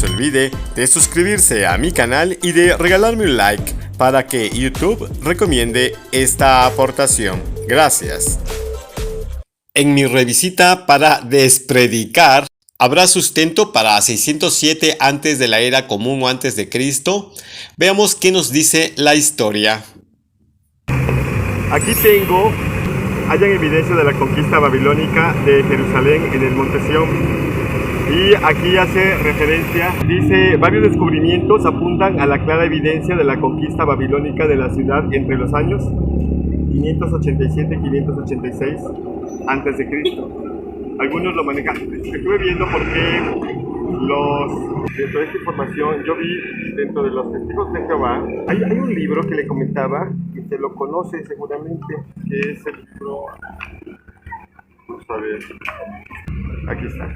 se olvide de suscribirse a mi canal y de regalarme un like para que YouTube recomiende esta aportación. Gracias. En mi revisita para Despredicar, ¿habrá sustento para 607 antes de la era común o antes de Cristo? Veamos qué nos dice la historia. Aquí hayan evidencia de la conquista babilónica de Jerusalén en el Monte Sión. Y aquí hace referencia, dice, varios descubrimientos apuntan a la clara evidencia de la conquista babilónica de la ciudad entre los años 587 y 586 antes de Cristo. Algunos lo manejan. Estuve viendo porque dentro de esta información yo vi dentro de los testigos de Jehová, hay un libro que le comentaba, y se lo conoce seguramente, que es el libro, vamos a ver, aquí está.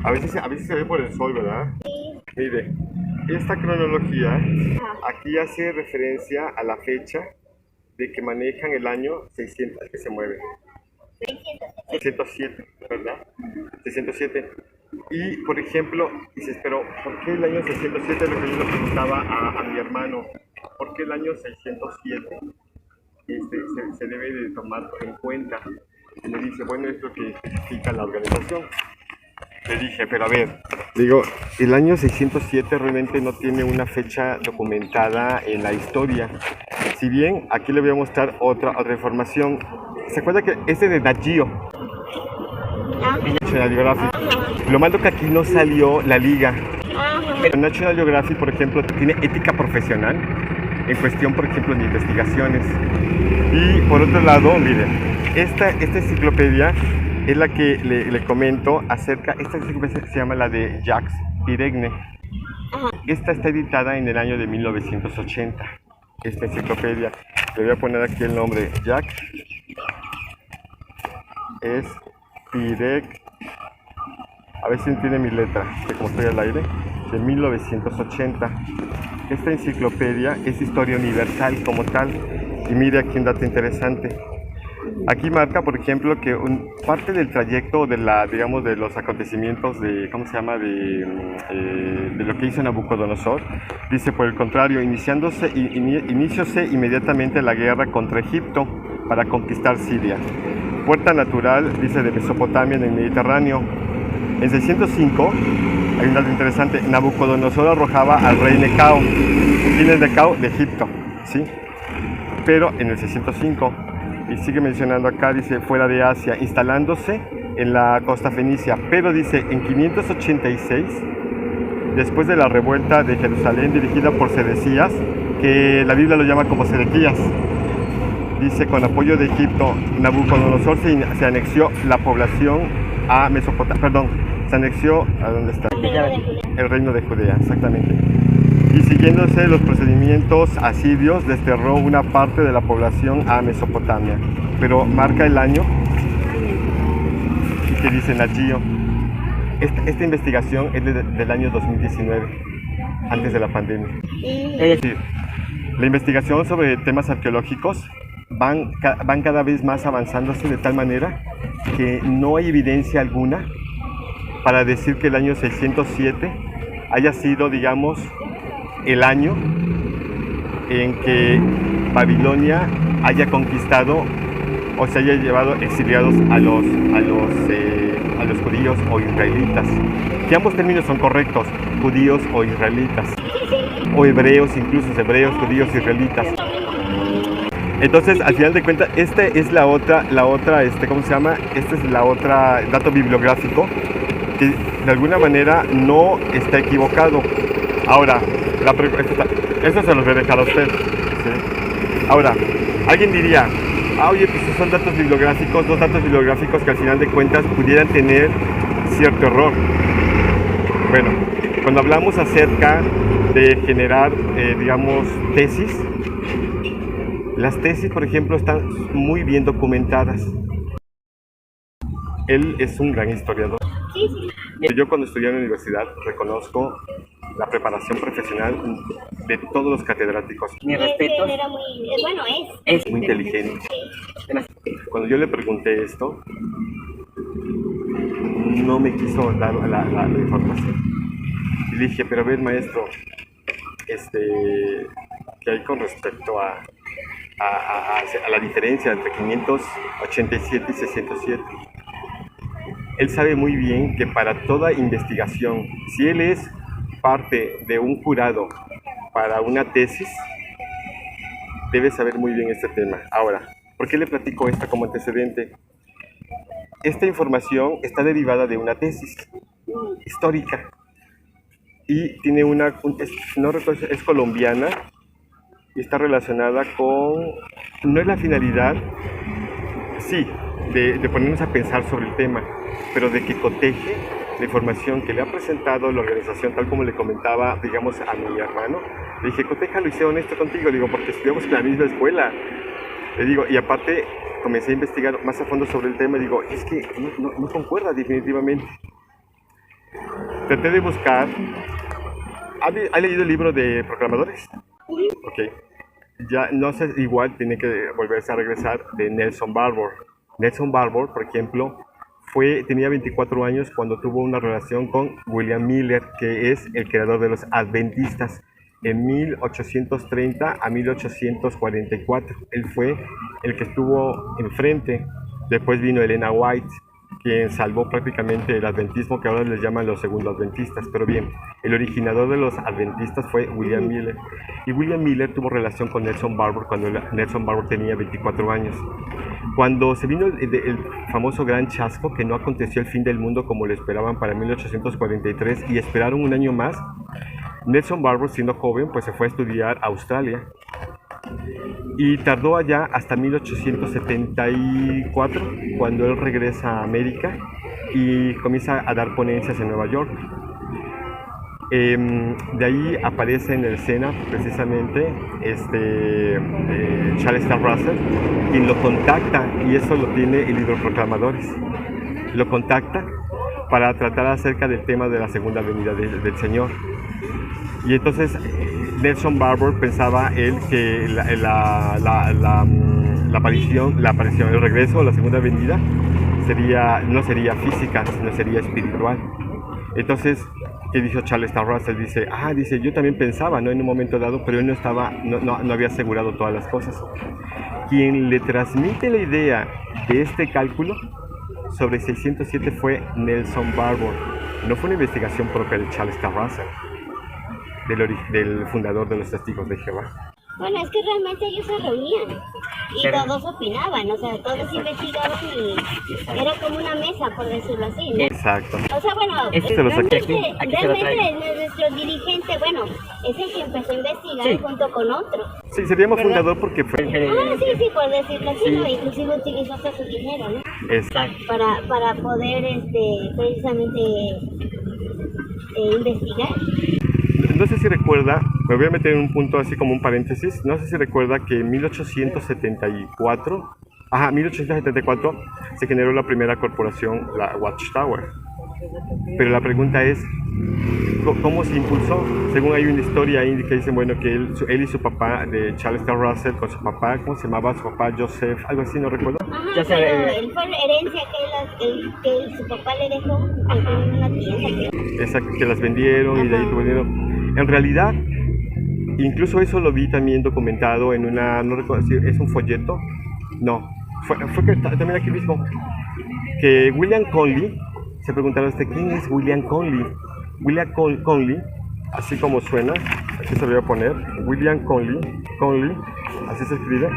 A veces se ve por el sol, ¿verdad? Sí. Mire, esta cronología aquí hace referencia a la fecha de que manejan el año 600, que se mueve. 607, ¿verdad? 607. Y, por ejemplo, dices, pero ¿por qué el año 607? Es lo que yo le preguntaba a mi hermano. ¿Por qué el año 607 se debe de tomar en cuenta? Y me dice, bueno, es lo que significa la organización. Le dije, pero a ver, digo, el año 607 realmente no tiene una fecha documentada en la historia. Si bien, aquí le voy a mostrar otra información. ¿Se acuerda que ese de Nat Geo? National Geographic. Lo malo que aquí no salió la liga. Pero National Geographic, por ejemplo, tiene ética profesional en cuestión, por ejemplo, de investigaciones. Y por otro lado, miren, esta enciclopedia es la que le comento acerca. Esta enciclopedia se llama la de Jacques Piregne. Esta está editada en el año de 1980. Esta enciclopedia, le voy a poner aquí el nombre, Jacques es Piregne, a ver si entiende mi letra, que como estoy al aire, de 1980. Esta enciclopedia es historia universal como tal. Y mire aquí un dato interesante. Aquí marca, por ejemplo, que parte del trayecto de de los acontecimientos de, ¿cómo se llama?, de lo que hizo Nabucodonosor, dice, por el contrario, iniciose inmediatamente la guerra contra Egipto para conquistar Siria. Puerta natural, dice, de Mesopotamia en el Mediterráneo. En 605, hay un dato interesante, Nabucodonosor arrojaba al rey Necao. ¿Quién es Necao? De Egipto, ¿sí? Pero en el 605, y sigue mencionando acá, dice, fuera de Asia, instalándose en la costa fenicia. Pero dice, en 586, después de la revuelta de Jerusalén dirigida por Sedecías, que la Biblia lo llama como Sedequías, dice, con apoyo de Egipto, Nabucodonosor se anexió la población a Mesopotamia, perdón, se anexió a dónde está, el reino de Judea, exactamente. Y siguiéndose los procedimientos asirios, desterró una parte de la población a Mesopotamia. Pero marca el año y que dice Nat Geo. Esta investigación es del año 2019, antes de la pandemia. Es decir, la investigación sobre temas arqueológicos van cada vez más avanzándose de tal manera que no hay evidencia alguna para decir que el año 607 haya sido, digamos, el año en que Babilonia haya conquistado o se haya llevado exiliados a los judíos o israelitas, que ambos términos son correctos, judíos o israelitas, o hebreos, incluso hebreos, judíos, israelitas. Entonces, al final de cuentas, esta es la otra, ¿cómo se llama? Esta es la otra dato bibliográfico que de alguna manera no está equivocado. Ahora, esto se los voy a dejar a usted, ¿sí? Ahora, alguien diría, oye, pues son datos bibliográficos, dos datos bibliográficos que al final de cuentas pudieran tener cierto error. Bueno, cuando hablamos acerca de generar, digamos, tesis, las tesis, por ejemplo, están muy bien documentadas. Él es un gran historiador. Yo cuando estudié en la universidad reconozco la preparación profesional de todos los catedráticos. Mi respeto. Es muy inteligente. Cuando yo le pregunté esto, no me quiso dar la información. Y le dije, pero a ver, maestro, ¿qué hay con respecto a la diferencia entre 587 y 607? Él sabe muy bien que para toda investigación, si él es parte de un jurado para una tesis, debe saber muy bien este tema. Ahora, ¿por qué le platico esto como antecedente? Esta información está derivada de una tesis histórica y tiene no recuerdo, es colombiana y está relacionada con, no es la finalidad, sí, de ponernos a pensar sobre el tema, pero de que coteje la información que le ha presentado la organización, tal como le comentaba, digamos, a mi hermano. Le dije, cotéjalo y sé honesto contigo, digo, porque estudiamos en la misma escuela. Le digo, y aparte comencé a investigar más a fondo sobre el tema y digo, es que no concuerda definitivamente. Traté de buscar. ¿Ha leído el libro de programadores? Ok. Ya no sé, igual tiene que volverse a regresar de Nelson Barbour. Nelson Barbour, por ejemplo, tenía 24 años cuando tuvo una relación con William Miller, que es el creador de los adventistas, en 1830 a 1844. Él fue el que estuvo enfrente. Después vino Elena White, quien salvó prácticamente el adventismo, que ahora les llaman los segundo-adventistas. Pero bien, el originador de los adventistas fue William Miller. Y William Miller tuvo relación con Nelson Barbour cuando Nelson Barbour tenía 24 años. Cuando se vino el famoso gran chasco, que no aconteció el fin del mundo como lo esperaban para 1843 y esperaron un año más, Nelson Barbour, siendo joven, pues se fue a estudiar a Australia y tardó allá hasta 1874, cuando él regresa a América y comienza a dar ponencias en Nueva York. De ahí aparece en el SENA precisamente Charles Taft Russell, quien lo contacta, y eso lo tiene el libro Proclamadores. Lo contacta para tratar acerca del tema de la segunda venida del Señor. Y entonces Nelson Barbour pensaba él que la aparición, el regreso, la segunda venida no sería física, sino sería espiritual. Entonces, ¿qué dijo Charles Taft Russell? Dice, yo también pensaba, ¿no? En un momento dado, pero él no había asegurado todas las cosas. Quien le transmite la idea de este cálculo sobre 607 fue Nelson Barbour. No fue una investigación propia de Charles Taft Russell, del fundador de los Testigos de Jehová. Bueno, es que realmente ellos se reunían y todos opinaban, o sea, todos investigaban y era como una mesa, por decirlo así, ¿no? Exacto. O sea, bueno, realmente nuestro dirigente, bueno, es el que empezó a investigar junto con otros. Sí, seríamos fundador porque fue... Sí, por decirlo así, ¿no? Inclusive utilizó hasta su dinero, ¿no? Exacto. Para poder, precisamente, investigar. No sé si recuerda, me voy a meter en un punto así como un paréntesis, no sé si recuerda que en 1874 se generó la primera corporación, la Watchtower. Pero la pregunta es, ¿cómo se impulsó? Según hay una historia ahí que dicen, bueno, que él y su papá, de Charles Taft Russell, con su papá, ¿cómo se llamaba su papá? Joseph, algo así, no recuerdo. Pero él fue la herencia que su papá le dejó en una tienda. Exacto, que las vendieron y de ahí tuvo dinero. En realidad, incluso eso lo vi también documentado en una, no recuerdo si es un folleto, no, fue que también aquí mismo, que William Conley, se preguntaron ¿quién es William Conley? William Conley, así como suena, aquí se lo voy a poner, William Conley, así se escribe,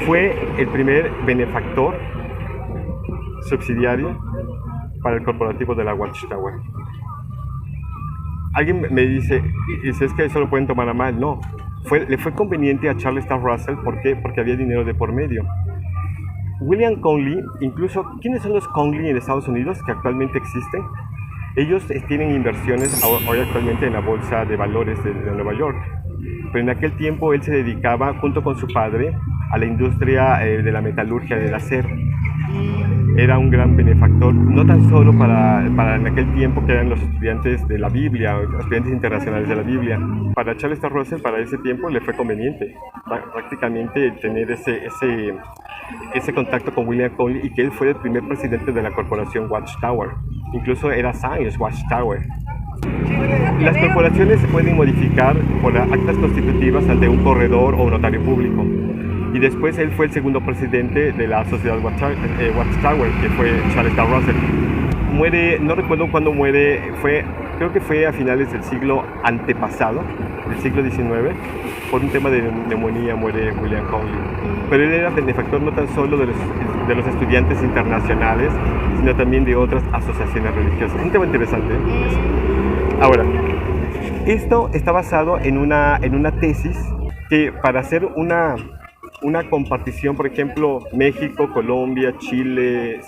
fue el primer benefactor subsidiario para el corporativo de la Watchtower. Alguien me dice, es que eso lo pueden tomar a mal. No, le fue conveniente a Charles Taft Russell. ¿Por qué? Porque había dinero de por medio. William Conley, incluso, ¿quiénes son los Conley en Estados Unidos que actualmente existen? Ellos tienen inversiones hoy actualmente en la bolsa de valores de Nueva York. Pero en aquel tiempo él se dedicaba, junto con su padre, a la industria de la metalurgia del acero. Era un gran benefactor, no tan solo para en aquel tiempo que eran los estudiantes de la Biblia, estudiantes internacionales de la Biblia. Para Charles Taft Russell, para ese tiempo, le fue conveniente prácticamente tener ese contacto con William Conley y que él fue el primer presidente de la corporación Watchtower. incluso era Science Watchtower. Las corporaciones se pueden modificar por actas constitutivas ante un corredor o un notario público. Y después él fue el segundo presidente de la sociedad Watchtower, que fue Charles D. Russell. Muere, no recuerdo cuándo muere, creo que fue a finales del siglo antepasado, del siglo XIX, por un tema de neumonía muere William Cowley. Pero él era benefactor no tan solo de los estudiantes internacionales, sino también de otras asociaciones religiosas. Un tema interesante, ¿eh? Ahora, esto está basado en una tesis que para hacer una compartición, por ejemplo, México, Colombia, Chile,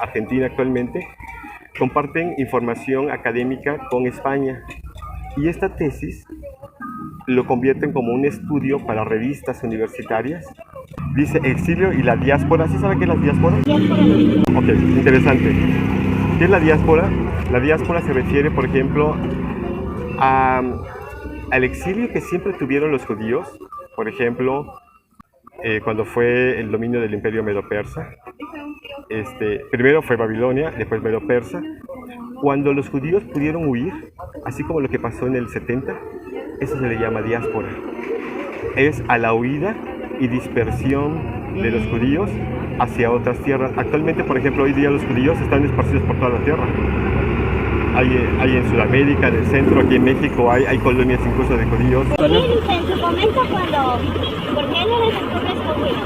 Argentina actualmente, comparten información académica con España. Y esta tesis lo convierten como un estudio para revistas universitarias. Dice exilio y la diáspora. ¿Sí sabe qué es la diáspora? Ok, interesante. ¿Qué es la diáspora? La diáspora se refiere, por ejemplo, al exilio que siempre tuvieron los judíos, por ejemplo, cuando fue el dominio del imperio medo-persa. Primero fue Babilonia, después Medo-Persa. Cuando los judíos pudieron huir, así como lo que pasó en el 70, eso se le llama diáspora. Es a la huida y dispersión de los judíos hacia otras tierras. Actualmente, por ejemplo, hoy día los judíos están esparcidos por toda la tierra. Hay en Sudamérica, en el centro, aquí en México hay colonias incluso de judíos. Sí, en su momento porque él era el pueblo escogido.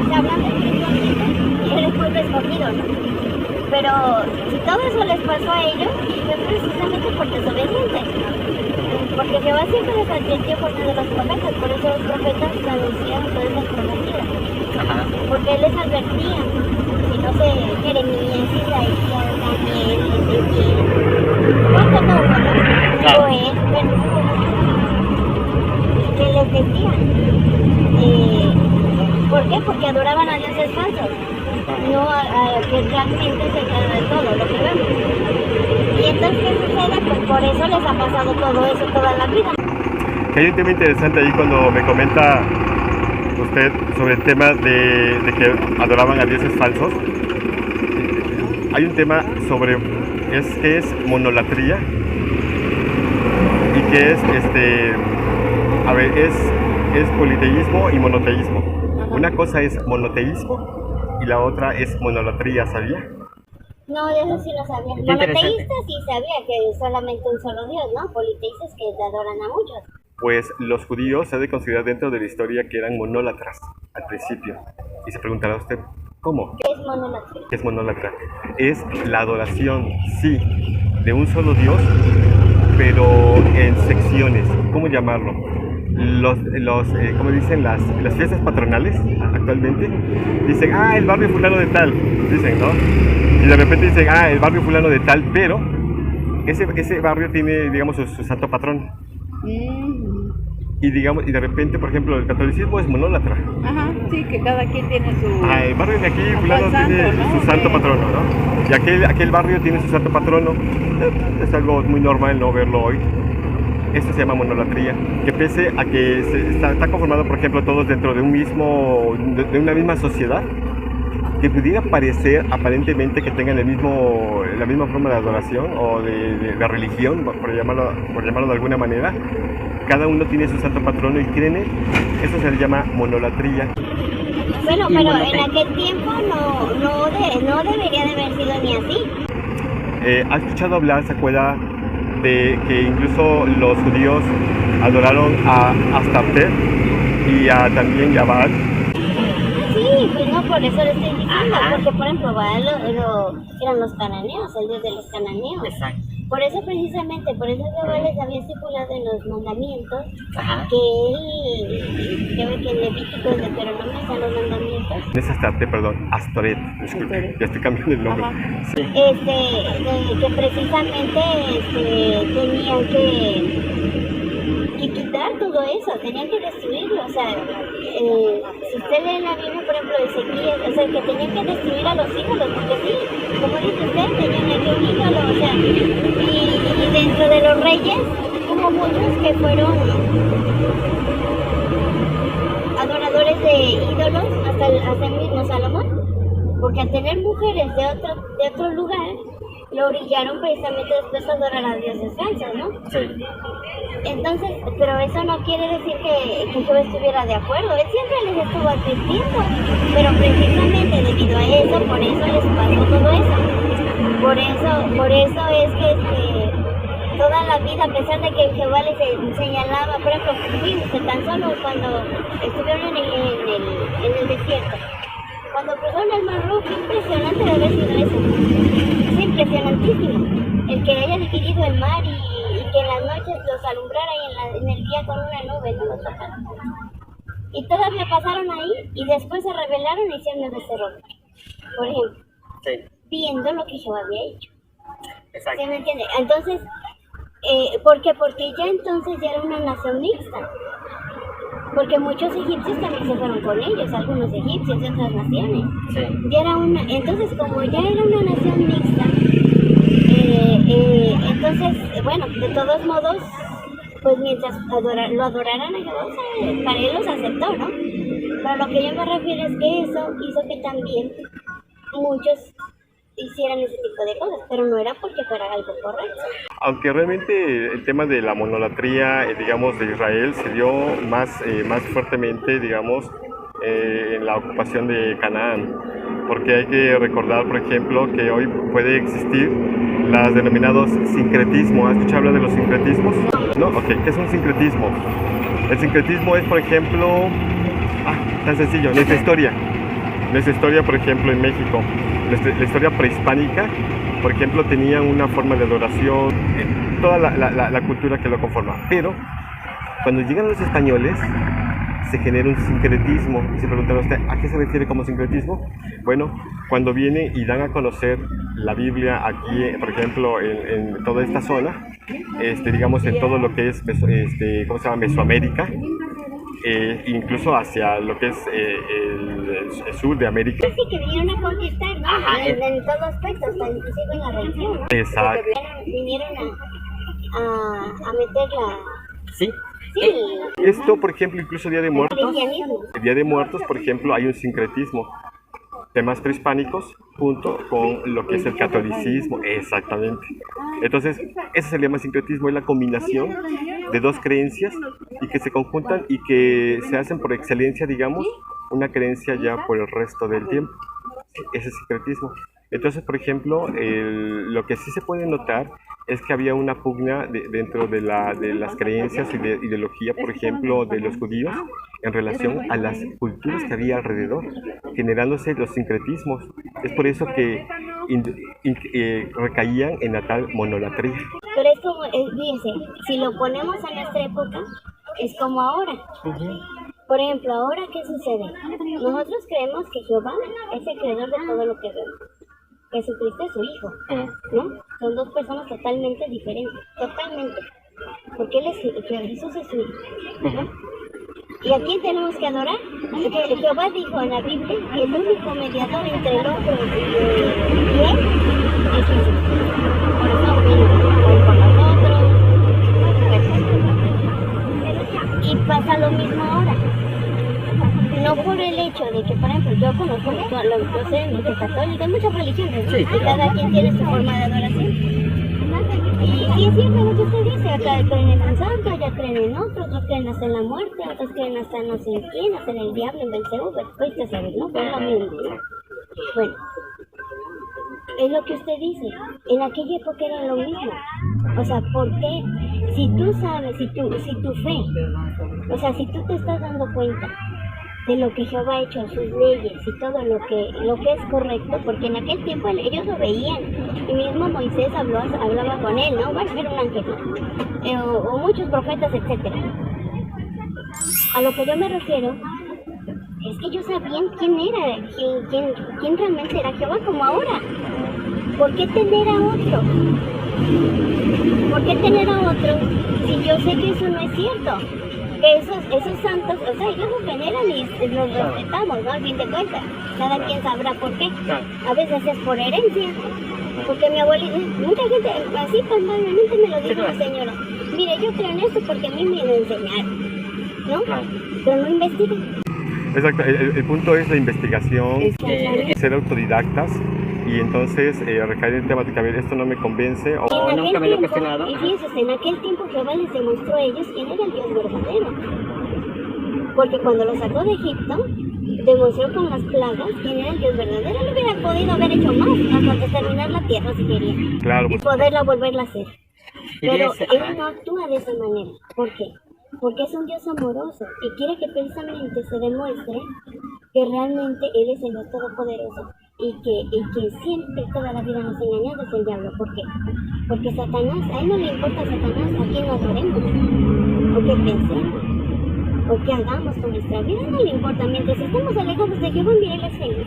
O sea, hablando espiritualmente, era el pueblo escogido, ¿no? Pero si todo eso les pasó a ellos, fue precisamente por desobedientes. Porque Jehová siempre les advirtió por medio de los profetas, por eso los profetas traducían todas esas profecías. Porque él les advertía, si no sé, Jeremías, Isaías, Daniel, Ezequiel, ¿cuánto no? Joel, que les decían. ¿Por qué? Porque adoraban a dioses falsos, no que realmente se trata de todo lo que vemos. Y entonces, ¿qué sucede? Pues por eso les ha pasado todo eso toda la vida. Hay un tema interesante ahí cuando me comenta usted sobre el tema de que adoraban a dioses falsos. Hay un tema sobre qué es monolatría y qué es es politeísmo y monoteísmo. Una cosa es monoteísmo y la otra es monolatría, ¿sabía? No, de eso sí no sabía. Monoteísta sí sabía que es solamente un solo Dios, ¿no? Politeístas que adoran a muchos. Pues los judíos se ha de considerar dentro de la historia que eran monólatras al principio. Y se preguntará usted, ¿cómo? ¿Qué es monolatría? ¿Qué es monólatra? Es la adoración, sí, de un solo Dios, pero en secciones. ¿Cómo llamarlo? Como dicen las fiestas patronales actualmente, dicen, el barrio fulano de tal, dicen, ¿no? Y de repente dicen, el barrio fulano de tal, pero ese barrio tiene, digamos, su santo patrón. Y de repente, por ejemplo, el catolicismo es monólatra. Ajá, sí, que cada quien tiene su... el barrio de aquí, fulano, tiene su santo patrono, ¿no? Y aquel barrio tiene su santo patrono. Es algo muy normal no verlo hoy. Esto se llama monolatría, que pese a que está conformado, por ejemplo, todos dentro de de una misma sociedad, que pudiera parecer aparentemente que tengan la misma forma de adoración o de religión, por llamarlo de alguna manera, cada uno tiene su santo patrono y créeme, eso se le llama monolatría. Bueno, pero en aquel tiempo no debería de haber sido ni así. ¿Ha escuchado hablar, se acuerda, de que incluso los judíos adoraron a Astarte y también a Baal? Sí, pues no, por eso le estoy diciendo, porque por ejemplo Baal eran los cananeos, el dios de los cananeos. Exacto. Por eso precisamente, por eso Jehová les había estipulado en los mandamientos que en Levítico, en Deuteronomio están los mandamientos. No es Astarte, perdón, Astoret, disculpe, ya estoy cambiando el nombre. Sí. Que precisamente tenían que quitar todo eso, tenían que destruirlo, o sea, si usted lee en la Biblia, por ejemplo, Ezequiel, o sea, que tenían que destruir a los ídolos, porque sí, como dice usted, tenían aquí un ídolo, o sea, y dentro de los reyes hubo muchos que fueron adoradores de ídolos, hasta el mismo Salomón. porque al tener mujeres de otro lugar, lo orillaron precisamente después a adorar a dioses falsos, ¿no? Sí. Entonces, pero eso no quiere decir que Jehová estuviera de acuerdo, él siempre les estuvo advirtiendo, pero precisamente debido a eso, por eso les pasó todo eso. Por eso es que toda la vida, a pesar de que Jehová les señalaba, por ejemplo, fíjense, tan solo cuando estuvieron en el desierto, cuando cruzaron el Mar Rojo, qué impresionante de haber sido eso. Es impresionantísimo. El que haya dividido el mar y que en las noches los alumbrara y en el día con una nube, no los taparon. Y todavía pasaron ahí y después se rebelaron y hicieron el becerro, por ejemplo, Sí. viendo lo que Jehová había hecho. Exacto. ¿Sí me entiende? Entonces, ¿por qué? Porque ya entonces ya era una nación mixta. Porque muchos egipcios también se fueron con ellos, algunos egipcios de otras naciones. Sí. Ya era entonces como ya era una nación mixta, entonces, bueno, de todos modos, pues mientras lo adoraran a Jehová, para él los aceptó, ¿no? Pero lo que yo me refiero es que eso hizo que también muchos hicieran ese tipo de cosas, pero no era porque fuera algo correcto. Aunque realmente el tema de la monolatría, digamos, de Israel se dio más fuertemente, digamos, en la ocupación de Canaán. Porque hay que recordar, por ejemplo, que hoy puede existir los denominados sincretismos. ¿Has escuchado hablar de los sincretismos? No, ok. ¿Qué es un sincretismo? El sincretismo es, por ejemplo, tan sencillo, nuestra historia, por ejemplo, en México. La historia prehispánica, por ejemplo, tenía una forma de adoración, toda la cultura que lo conforma. Pero cuando llegan los españoles, se genera un sincretismo. Se preguntan usted, ¿a qué se refiere como sincretismo? Bueno, cuando viene y dan a conocer la Biblia aquí, por ejemplo, en toda esta zona, digamos en todo lo que es, ¿cómo se llama? Mesoamérica, incluso hacia lo que es el sur de América. Sí, que vinieron a conquistar, ¿no? Ajá, en todo aspecto, hasta inclusive en la religión, ¿no? Exacto. Vinieron a meterla. Sí. Sí, Esto, por ejemplo, incluso Día de Muertos. cristianismo. El Día de Muertos, por ejemplo, hay un sincretismo. Temas prehispánicos junto con lo que es el catolicismo, exactamente. Entonces, ese se le llama sincretismo, es la combinación de dos creencias y que se conjuntan y que se hacen por excelencia, digamos, una creencia ya por el resto del tiempo. Ese es sincretismo. Entonces, por ejemplo, lo que sí se puede notar es que había una pugna dentro de las creencias y de ideología, por ejemplo, de los judíos en relación a las culturas que había alrededor, generándose los sincretismos. Es por eso que recaían en la tal monolatría. Pero es como, fíjense, si lo ponemos a nuestra época, es como ahora. Por ejemplo, ahora, ¿qué sucede? Nosotros creemos que Jehová es el creador de todo lo que vemos. Jesucristo es su hijo, ¿no? Son dos personas totalmente diferentes, totalmente. Porque Jesús es su hijo, ¿no? ¿Y a quién tenemos que adorar? Porque Jehová dijo en la Biblia que el único mediador entre el hombre y él es Jesús. Por eso vino con nosotros. Y pasa lo mismo ahora. No por el hecho de que, por ejemplo, yo conozco, yo sé, católica, hay muchas religiones, ¿no? Y cada quien tiene su forma de adoración. Y sí es cierto lo que usted dice, acá creen en un santo, allá creen en otros creen hasta en la muerte, otros creen hasta no sé en quién, hasta en el diablo, en Belcebú, pues usted sabe, ¿no? Pero es lo mismo, ¿no? Bueno, es lo que usted dice, en aquella época era lo mismo. O sea, ¿por qué? Si tú sabes, si tu fe, o sea, si tú te estás dando cuenta de lo que Jehová ha hecho, sus leyes y todo lo que es correcto, porque en aquel tiempo ellos lo veían, y mismo Moisés hablaba con él, ¿no? Bueno, era un ángel, ¿no? O muchos profetas, etcétera. A lo que yo me refiero es que ellos sabían quién era, quién realmente era Jehová, como ahora. ¿Por qué tener a otro? ¿Por qué tener a otro si yo sé que eso no es cierto? Que esos santos, o sea, ellos los veneran y los respetamos, ¿no? Al fin de cuentas, cada quien sabrá por qué. A veces es por herencia, porque mi abuelita, mucha gente así personalmente me lo dijo la señora. Mire, yo creo en esto porque a mí me lo enseñaron, ¿no? Pero no investigan. Exacto, el punto es la investigación, ser autodidactas y entonces recaer en el tema de que a ver, esto no me convence. O... En nunca me lo he cuestionado. Y fíjense, en aquel tiempo Jehová les demostró a ellos quién era el Dios verdadero. Porque cuando los sacó de Egipto, demostró con las plagas quién era el Dios verdadero. No hubiera podido haber hecho más hasta terminar la tierra si quería. Claro. Y poderla volverla a hacer. Pero Él no actúa de esa manera. ¿Por qué? Porque es un Dios amoroso y quiere que precisamente se demuestre que realmente Él es el Dios Todopoderoso y que siempre, toda la vida nos ha engañado es el diablo. ¿Por qué? Porque Satanás, a Él no le importa Satanás a quién nos adoremos, o qué pensemos, o qué hagamos con nuestra vida, no le importa. Mientras estemos alejados de Jehová, mire, Él es feliz.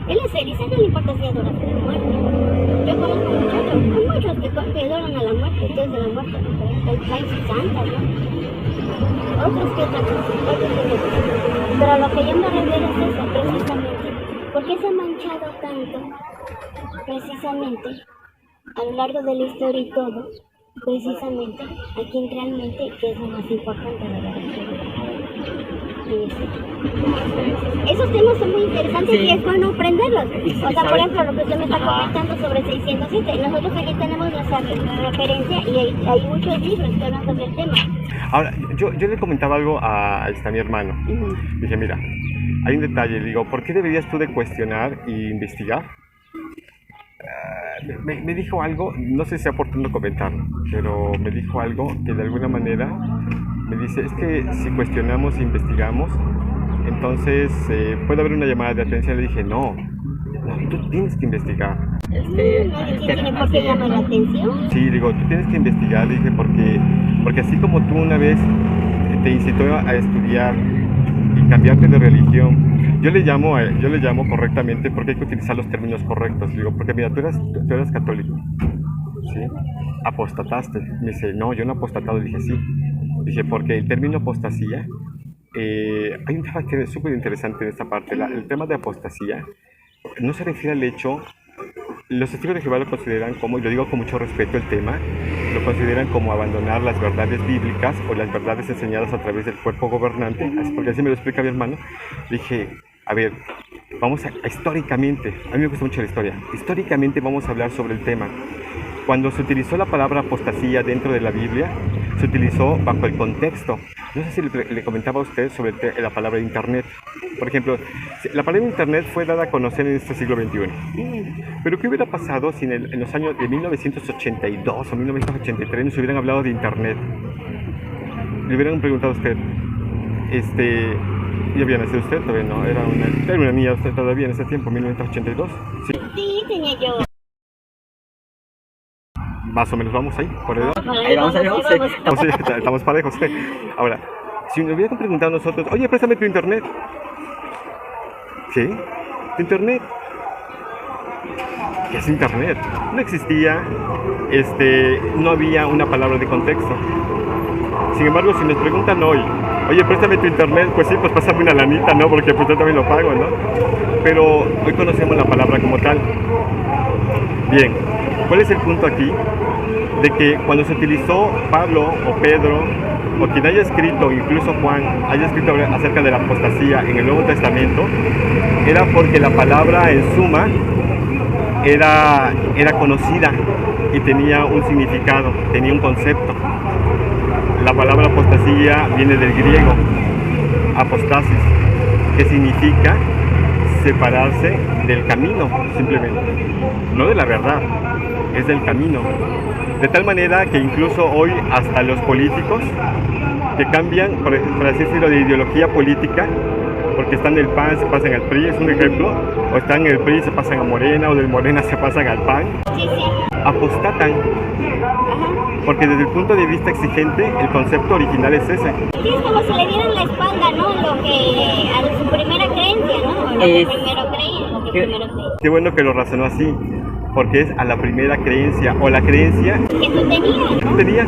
Él es feliz, a Él no le importa si adoras a la muerte. Yo conozco muchos que adoran a la muerte, Dios de la muerte, ¿no? Hay santas, ¿no? Otros que otra cosa, pero a lo que yo me refiero es eso, precisamente, porque se ha manchado tanto, precisamente, a lo largo de la historia y todo, precisamente, a quien realmente, que es lo más importante de la historia. Esos temas son muy interesantes y es bueno aprenderlos. O sea, por ejemplo, lo que usted me está comentando sobre 607, nosotros aquí tenemos nuestra referencia y hay muchos libros que hablan sobre el tema. Ahora, yo le comentaba algo a mi hermano. Dije, mira, hay un detalle, le digo, ¿por qué deberías tú de cuestionar e investigar? Me dijo algo, no sé si es oportuno comentarlo, pero me dijo algo que de alguna manera me dice, es que si cuestionamos e investigamos, entonces puede haber una llamada de atención. Le dije, no, tú tienes que investigar. ¿Nadie tiene por qué llamar la atención? Sí, digo, tú tienes que investigar, le dije, porque así como tú una vez te incitó a estudiar y cambiarte de religión, yo le llamo correctamente porque hay que utilizar los términos correctos. Digo, porque mira, tú eras católico, ¿sí? Apostataste. Me dice, no, yo no he apostatado. Dije, sí. Dije, porque el término apostasía, hay un tema que es súper interesante en esta parte. El tema de apostasía no se refiere al hecho, los testigos de Jehová lo consideran como, y lo digo con mucho respeto el tema, lo consideran como abandonar las verdades bíblicas o las verdades enseñadas a través del cuerpo gobernante, porque así me lo explica mi hermano. Dije, a ver, vamos a históricamente, a mí me gusta mucho la historia, históricamente vamos a hablar sobre el tema. Cuando se utilizó la palabra apostasía dentro de la Biblia, se utilizó bajo el contexto. No sé si le comentaba a usted sobre la palabra internet. Por ejemplo, la palabra internet fue dada a conocer en este siglo XXI. Pero ¿qué hubiera pasado si en los años de 1982 o 1983 nos hubieran hablado de internet? Le hubieran preguntado a usted, ¿ya había nacido usted? Todavía no, era una niña usted todavía en ese tiempo, 1982. Sí, tenía yo. Más o menos vamos ahí, por ahí. Ahí vamos. Estamos parejos. Ahora, si nos hubieran preguntado a nosotros, oye, préstame tu internet. ¿Qué? ¿Tu internet? ¿Qué es internet? No existía, no había una palabra de contexto. Sin embargo, si nos preguntan hoy, oye, préstame tu internet, pues sí, pues pásame una lanita, ¿no? Porque pues yo también lo pago, ¿no? Pero hoy conocemos la palabra como tal. Bien, ¿cuál es el punto aquí? De que cuando se utilizó Pablo o Pedro o quien haya escrito, incluso Juan, haya escrito acerca de la apostasía en el Nuevo Testamento, era porque la palabra en suma era conocida y tenía un significado, tenía un concepto. La palabra apostasía viene del griego, apostasis, que significa separarse del camino, simplemente, no de la verdad, es del camino. De tal manera que incluso hoy hasta los políticos que cambian, por así decirlo, de ideología política, porque están del PAN, se pasan al PRI, es un ejemplo, o están en el PRI, se pasan a Morena, o del Morena se pasan al PAN, apostatan, porque desde el punto de vista exigente, el concepto original es ese. Sí, es como si le dieran la espalda, ¿no? A su primera creencia, ¿no? Lo que primero creía. Qué bueno que lo razonó así, porque es a la primera creencia, o la creencia que tú tenías.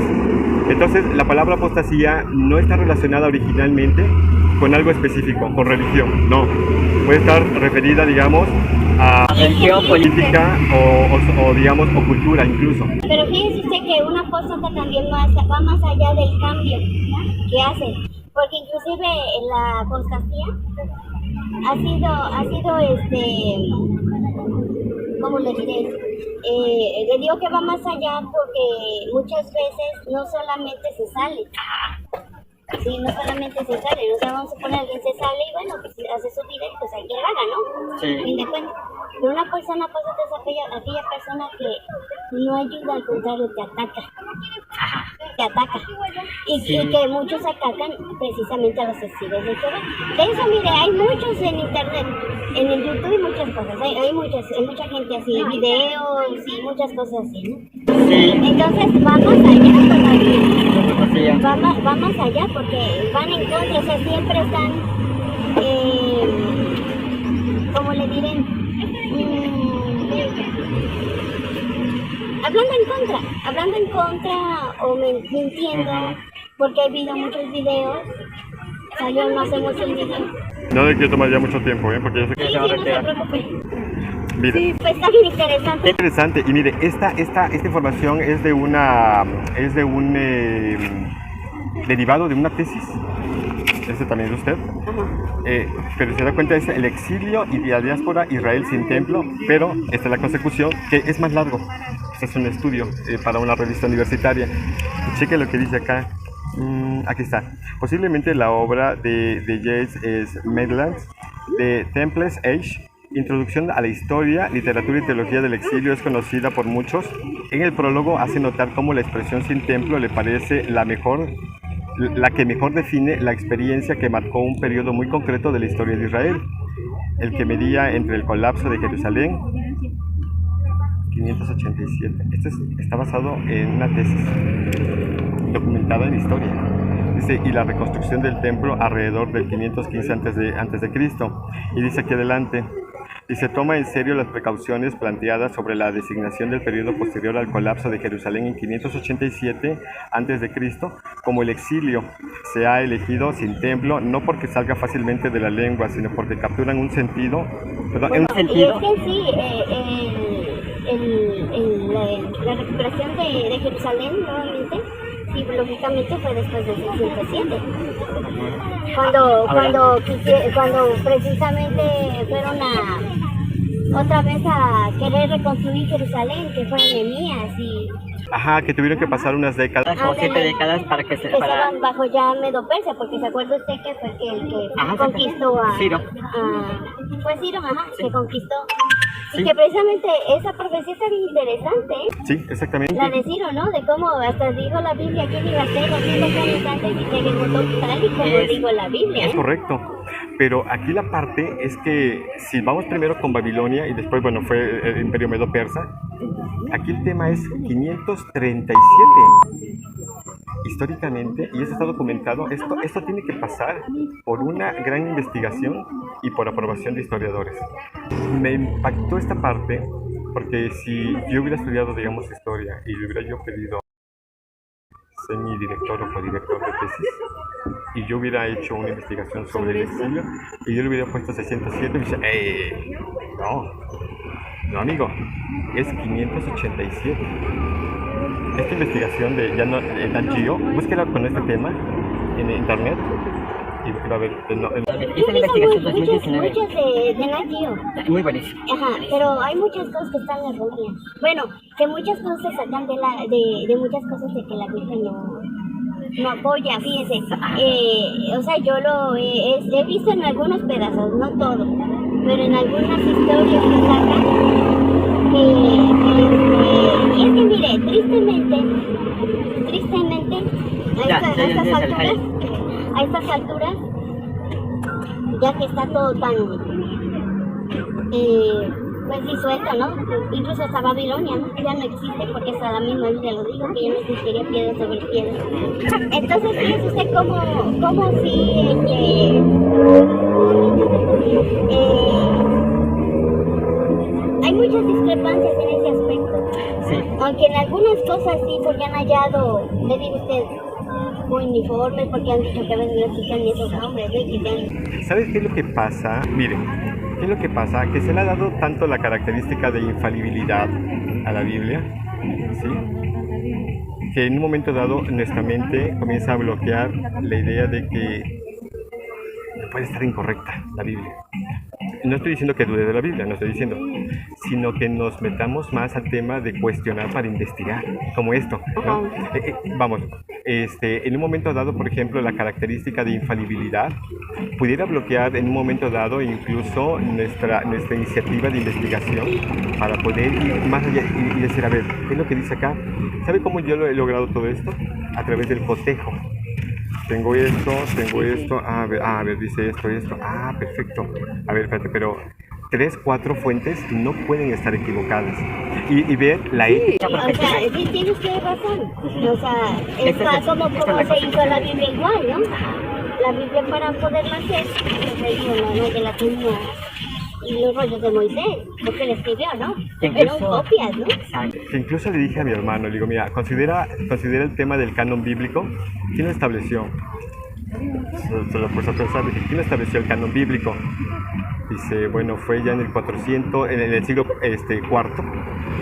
Entonces, la palabra apostasía no está relacionada originalmente con algo específico, con religión, no. Puede estar referida, digamos, a religión, política o digamos, o cultura incluso. Pero fíjese usted que una apóstata también va más allá del cambio que hace. porque inclusive la apostazía ha sido ¿cómo le diré? Le digo que va más allá porque muchas veces no solamente se sale. Sí, no solamente se sale, o sea, vamos a poner alguien se sale y bueno, pues hace su vida y pues hay que lo haga, ¿no? Sí. Fin de cuentas. Pero una persona pasa es aquella persona que no ayuda, al contrario, te ataca. Ajá. Te ataca. Y, Sí. y que muchos atacan precisamente a los testigos de Jehová. De eso, mire, hay muchos en internet, en el YouTube y muchas cosas. Hay mucha gente así, videos y muchas cosas así, ¿no? Sí. Entonces, va más allá todavía. Sí. Va más allá porque van en contra, o sea, siempre están, ¿cómo le diré? Hablando en contra o mintiendo, porque he visto muchos videos, salió no hace mucho el video. No le quiero tomar ya mucho tiempo, porque ya sé que... Sí, no se preocupe. Mire, Sí, pues está bien interesante. interesante. Y mire, esta información es de un derivado de una tesis. Este también es de usted. Pero se da cuenta, es el exilio y la diáspora, Israel sin templo, pero esta es la consecución, que es más largo. Este es un estudio para una revista universitaria. Cheque lo que dice acá. Aquí está. Posiblemente la obra de J.S. Maitland, de Temples Age, Introducción a la historia, literatura y teología del exilio, es conocida por muchos. En el prólogo hace notar cómo la expresión sin templo le parece la que mejor define la experiencia que marcó un periodo muy concreto de la historia de Israel, el que medía entre el colapso de Jerusalén, 587. Está basado en una tesis documentada en historia. Dice, y la reconstrucción del templo alrededor del 515 antes de Cristo. Y dice aquí adelante, y se toma en serio las precauciones planteadas sobre la designación del periodo posterior al colapso de Jerusalén en 587 a.C. como el exilio. Se ha elegido sin templo, no porque salga fácilmente de la lengua, sino porque capturan un sentido. Bueno, y es que sí, la recuperación de Jerusalén nuevamente, sí, lógicamente fue después del 607. Cuando precisamente fueron otra vez a querer reconstruir Jerusalén, que fue Nehemías y... Ajá, que tuvieron que pasar unas décadas. Como 7 décadas para que se... Que estaban bajo ya Medo-Persia, porque se acuerda usted que fue el que conquistó a... Ciro. Fue Ciro, Sí. que conquistó. Sí. Y que precisamente esa profecía está bien interesante, ¿eh? Sí, exactamente. La de Ciro, ¿no? De cómo hasta dijo la Biblia que iba a ser 200 años antes y se ejecutó tal y como dijo la Biblia, Es ¿eh? correcto. Pero aquí la parte es que si vamos primero con Babilonia y después, bueno, fue el imperio medo-persa, aquí el tema es 537. Históricamente, y eso está documentado, esto tiene que pasar por una gran investigación y por aprobación de historiadores. Me impactó esta parte porque si yo hubiera estudiado, digamos, historia y le hubiera yo pedido ser mi director o codirector de tesis y yo hubiera hecho una investigación sobre el exilio y yo le hubiera puesto 607 y me dice, no amigo, es 587. Esta investigación de Nat Geo, búsquela con este tema en internet y va a ver. Hice la investigación Muchas 2019. de Nat Geo. Muy buenísimo. Ajá, pero hay muchas cosas que están erróneas. Bueno, que muchas cosas se sacan de muchas cosas de que la Virgen no apoya, fíjense. O sea, yo lo he visto en algunos pedazos, no todo, pero en algunas historias que sacan. Y es que mire, tristemente, a estas alturas, ya que está todo tan pues disuelto, ¿no? Incluso hasta Babilonia, ¿no? Ya no existe porque hasta la misma Biblia lo dijo, que ya no existiría piedra sobre piedra. Entonces fíjese usted cómo sí hay muchas discrepancias en ese aspecto. Sí. Aunque en algunas cosas sí, porque han hallado, le digo usted, uniformes, porque han dicho que a veces no existían ni esos nombres, ¿no? ¿Sabes qué es lo que pasa? Miren, ¿qué es lo que pasa? Que se le ha dado tanto la característica de infalibilidad a la Biblia, ¿sí? que en un momento dado nuestra mente comienza a bloquear la idea de que puede estar incorrecta la Biblia. No estoy diciendo que dude de la Biblia, no estoy diciendo, sino que nos metamos más al tema de cuestionar para investigar, como esto, ¿no? Vamos, en un momento dado, por ejemplo, la característica de infalibilidad pudiera bloquear en un momento dado incluso nuestra iniciativa de investigación para poder ir más allá y decir, a ver, ¿qué es lo que dice acá? ¿Sabe cómo yo lo he logrado todo esto? A través del cotejo. Tengo esto, a ver, dice esto, perfecto. A ver, espérate, pero 3, 4 fuentes no pueden estar equivocadas. Y ver la ética. O sea, sí tienes que razón. O sea, es como se hizo la Biblia igual, ¿no? La Biblia para poderla hacer, se hizo la de la tenía y los rollos de Moisés, porque le escribió, ¿no? Eran copias, ¿no? Que incluso le dije a mi hermano, le digo, mira, considera el tema del canon bíblico. ¿Quién lo estableció? Se lo puse a pensar, dije, ¿quién estableció el canon bíblico? Dice, bueno, fue ya en el 400, en el siglo IV,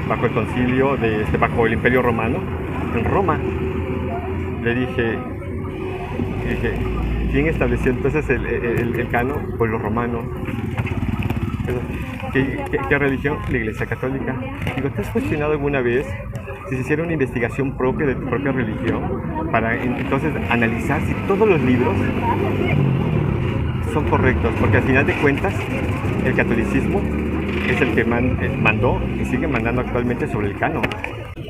bajo el concilio, bajo el Imperio Romano, en Roma. Le dije, ¿quién estableció entonces el canon? Pues los romanos. ¿Qué religión? La Iglesia Católica. Digo, ¿te has cuestionado alguna vez si se hiciera una investigación propia de tu propia religión para entonces analizar si todos los libros son correctos? Porque al final de cuentas, el catolicismo es el que mandó y sigue mandando actualmente sobre el canon.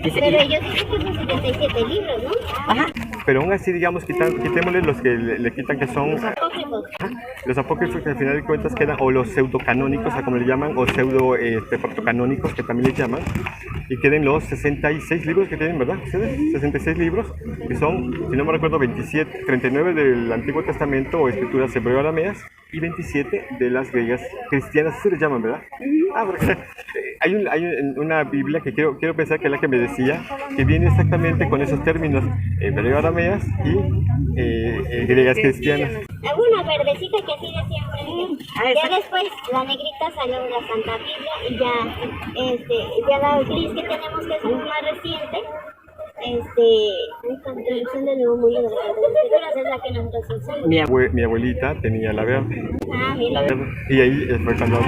Pero ellos dicen que son 77 libros, ¿no? Ajá. Pero aún así, digamos, quitémosle los que le quitan, que son Apócrifos. los apócrifos, que al final de cuentas quedan, o los pseudocanónicos, como le llaman, o protocanónicos, que también le llaman, y queden los 66 libros que tienen, ¿verdad? ¿Ustedes? 66 libros, que son, si no me recuerdo, 39 del Antiguo Testamento o escrituras hebreo-arameas, y 27 de las griegas cristianas, así se les llaman, ¿verdad? Porque hay una Biblia que quiero pensar que es la que me decía, que viene exactamente con esos términos, hebreo-arameas y griegas cristianas. Alguna verdecita que así de siempre. Ya después la negrita salió de la Santa Biblia y ya la gris que tenemos, que es más reciente, traducción del Nuevo Mundo de las Escrituras, es la que nosotros usamos. Mi abuelita tenía la verde. Ah, mira. Y ahí fue cuando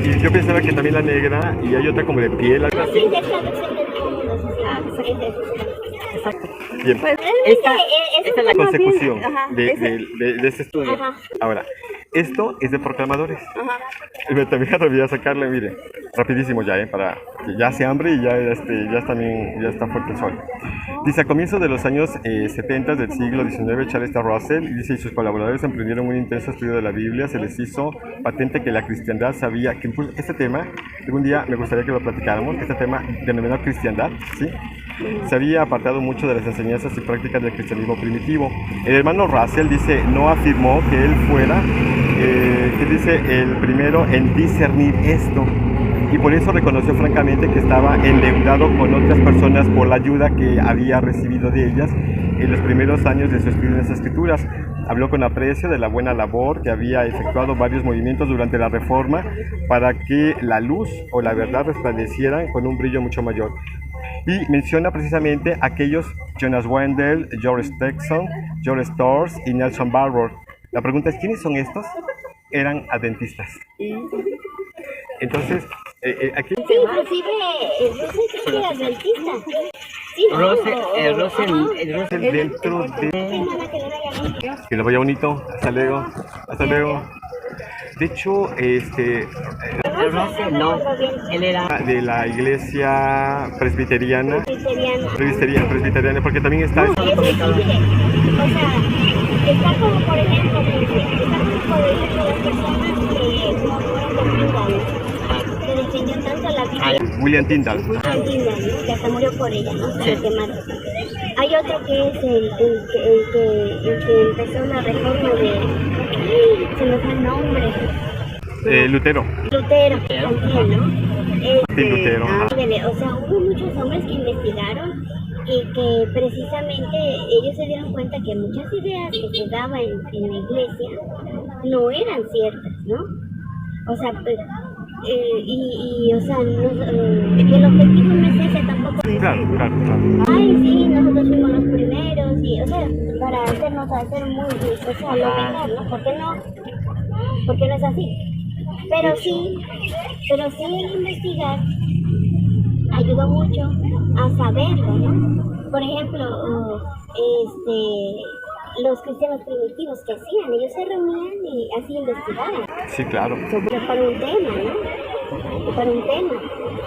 y yo pensaba que también la negra, y hay otra como de piel, algo así. Sí, de traducción del Nuevo Mundo, Exacto. Bien. Pues Esta es es la Consecución Ajá, de este estudio. Ajá. Ahora, esto es de proclamadores. También voy a sacarle, mire, rapidísimo ya, para que ya hace hambre y ya está fuerte el sol. Dice, a comienzos de los años 70 del siglo XIX, Charles T. Russell y sus colaboradores emprendieron un intenso estudio de la Biblia. Se les hizo patente que la cristiandad sabía que este tema, algún día me gustaría que lo platicáramos, este tema denominado cristiandad, ¿sí? Se había apartado mucho de las enseñanzas y prácticas del cristianismo primitivo. El hermano Russell no afirmó que él fuera el primero en discernir esto, y por eso reconoció francamente que estaba endeudado con otras personas por la ayuda que había recibido de ellas en los primeros años de su estudio en las Escrituras. Habló con aprecio de la buena labor que había efectuado varios movimientos durante la Reforma para que la luz o la verdad resplandecieran con un brillo mucho mayor. Y menciona precisamente a aquellos Jonas Wendell, George Texon, George Storrs y Nelson Barbour. La pregunta es, ¿quiénes son estos? Eran adventistas. Entonces, aquí... Sí, inclusive Russell creo que era adventista. Sí, Russell dentro de... Que lo vaya bonito. Hasta luego. Hasta luego. De hecho, Russell no, él era de la iglesia presbiteriana, porque también está... No, es decir, o sea, está como por ejemplo, las personas que se defendió tanto la Biblia. William Tyndale. ¿No? Que hasta murió por ella, ¿no? Sí. Hay otro que es el que empezó una reforma se me fue el nombre. Lutero. Lutero, también, ¿no? Lutero. O sea, hubo muchos hombres que investigaron y que precisamente ellos se dieron cuenta que muchas ideas que se daban en la iglesia no eran ciertas, ¿no? O sea, o sea, que el objetivo no es ese tampoco. Claro. Ay, sí, nosotros fuimos los primeros y, o sea, para hacernos hacer muy, o sea, lo mejor, ¿no? ¿Por qué no? Porque no es así. Pero sí investigar ayudó mucho a saberlo, ¿no? Por ejemplo, los cristianos primitivos que hacían, ellos se reunían y así investigaban. Sí, claro. Para un tema, ¿no? Para un tema.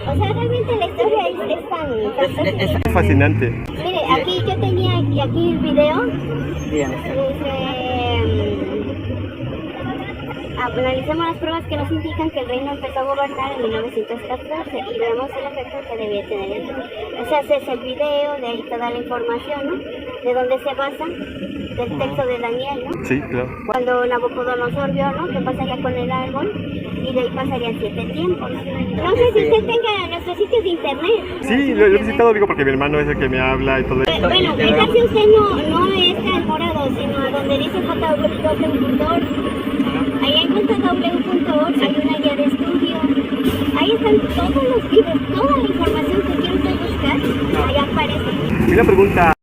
O sea, realmente la historia es tan fantástica. Es fascinante. Mire, aquí yo tenía aquí el video. Bien. Analicemos las pruebas que nos indican que el reino empezó a gobernar en 1914 y vemos el efecto que debía tener el reino. O sea, ese es el video, de ahí toda la información, ¿no? De dónde se basa, del texto de Daniel, ¿no? Sí, claro. Cuando Nabucodonosor vio, ¿no? ¿Qué pasaría con el árbol? Y de ahí pasarían 7 tiempos. No sé si usted tenga nuestros sitios de internet. Sí, lo he visitado, digo, porque mi hermano es el que me habla y todo eso. Bueno, métase usted no está al morado, sino a donde dice www.org. Ahí en www.org hay una guía de estudio. Ahí están todos los libros, toda la información que quiera usted buscar, ahí aparece. Una pregunta,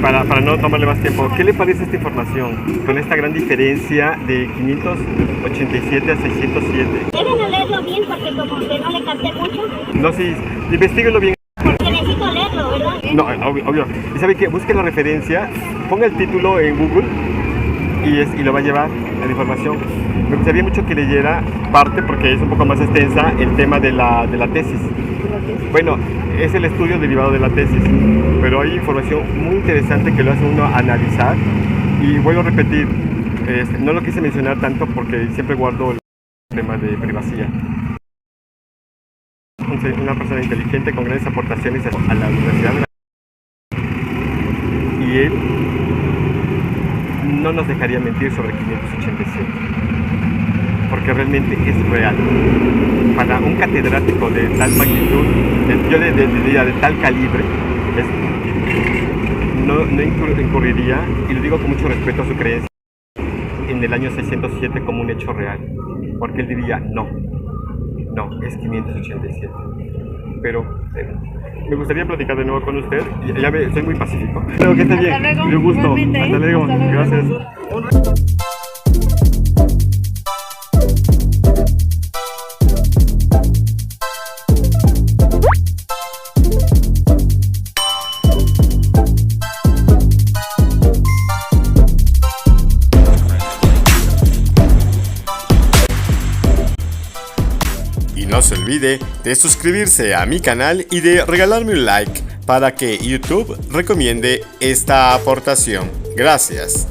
para no tomarle más tiempo, ¿qué le parece esta información? Con esta gran diferencia de 587 a 607. Deben leerlo bien porque como que no le capté mucho, No, sí, investiguenlo bien. porque necesito leerlo, ¿verdad? No, obvio. ¿Y sabe qué? Busque la referencia, ponga el título en Google y lo va a llevar a la información. Me gustaría mucho que leyera parte, porque es un poco más extensa, el tema de la tesis. Bueno, es el estudio derivado de la tesis, pero hay información muy interesante que lo hace uno analizar. Y vuelvo a repetir, no lo quise mencionar tanto porque siempre guardo el tema de privacidad. Una persona inteligente con grandes aportaciones a la universidad y él no nos dejaría mentir sobre 587, porque realmente es real. Para un catedrático de tal magnitud, yo le diría de tal calibre, no incurriría, y lo digo con mucho respeto a su creencia, en el año 607 como un hecho real, porque él diría no, es 587. Pero me gustaría platicar de nuevo con usted. Ya ve, soy muy pacífico. Espero que esté bien. Hasta luego. Un gusto. Igualmente. Hasta luego. Hasta luego. Gracias. Y no se olvide de suscribirse a mi canal y de regalarme un like para que YouTube recomiende esta aportación. Gracias.